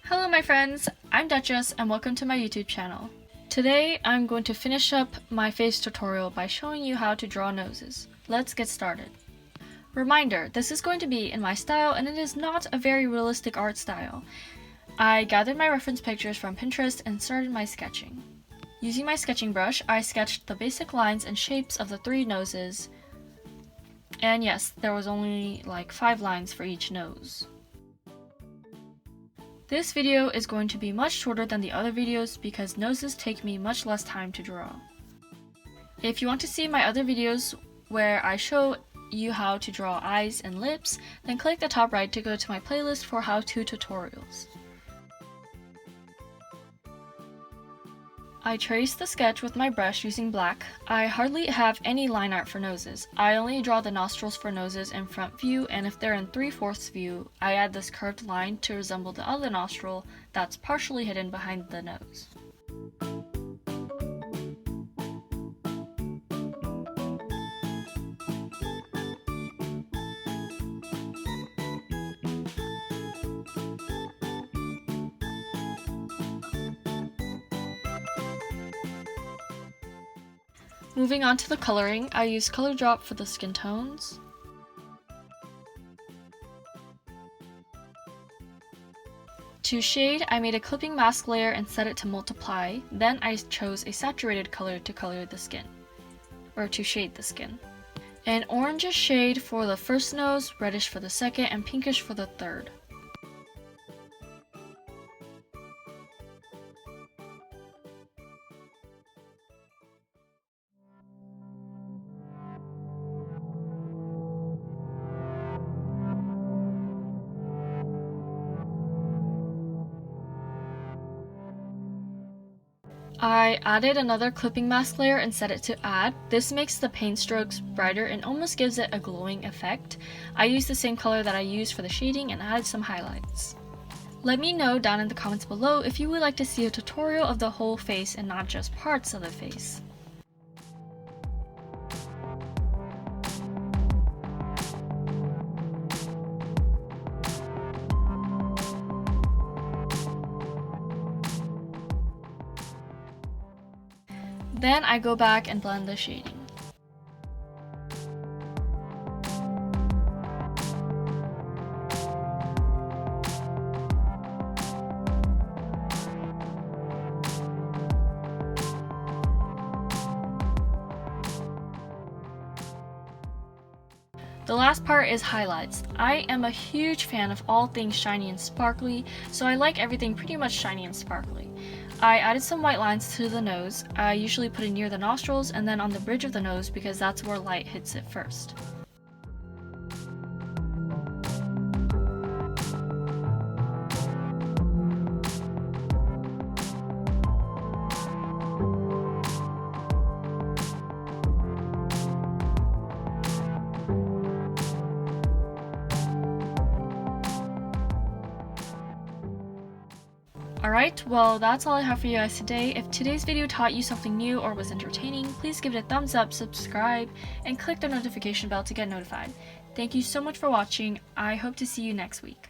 Hello my friends, I'm Duchess and welcome to my YouTube channel. Today I'm going to finish up my face tutorial by showing you how to draw noses. Let's get started. Reminder, this is going to be in my style and it is not a very realistic art style. I gathered my reference pictures from Pinterest and started my sketching. Using my sketching brush, I sketched the basic lines and shapes of the 3 noses. And yes, there was only like 5 lines for each nose. This video is going to be much shorter than the other videos because noses take me much less time to draw. If you want to see my other videos where I show you how to draw eyes and lips, then click the top right to go to my playlist for how-to tutorials. I traced the sketch with my brush using black. I hardly have any line art for noses. I only draw the nostrils for noses in front view, and if they're in 3/4 view, I add this curved line to resemble the other nostril that's partially hidden behind the nose. Moving on to the coloring, I use Color Drop for the skin tones. To shade, I made a clipping mask layer and set it to multiply, then I chose a saturated color to color the skin, or to shade the skin. An orangish shade for the first nose, reddish for the second, and pinkish for the third. I added another clipping mask layer and set it to add. This makes the paint strokes brighter and almost gives it a glowing effect. I used the same color that I used for the shading and added some highlights. Let me know down in the comments below if you would like to see a tutorial of the whole face and not just parts of the face. Then I go back and blend the shading. The last part is highlights. I am a huge fan of all things shiny and sparkly, so I like everything pretty much shiny and sparkly. I added some white lines to the nose. I usually put it near the nostrils and then on the bridge of the nose because that's where light hits it first. Alright, well that's all I have for you guys today. If today's video taught you something new or was entertaining, please give it a thumbs up, subscribe, and click the notification bell to get notified. Thank you so much for watching. I hope to see you next week.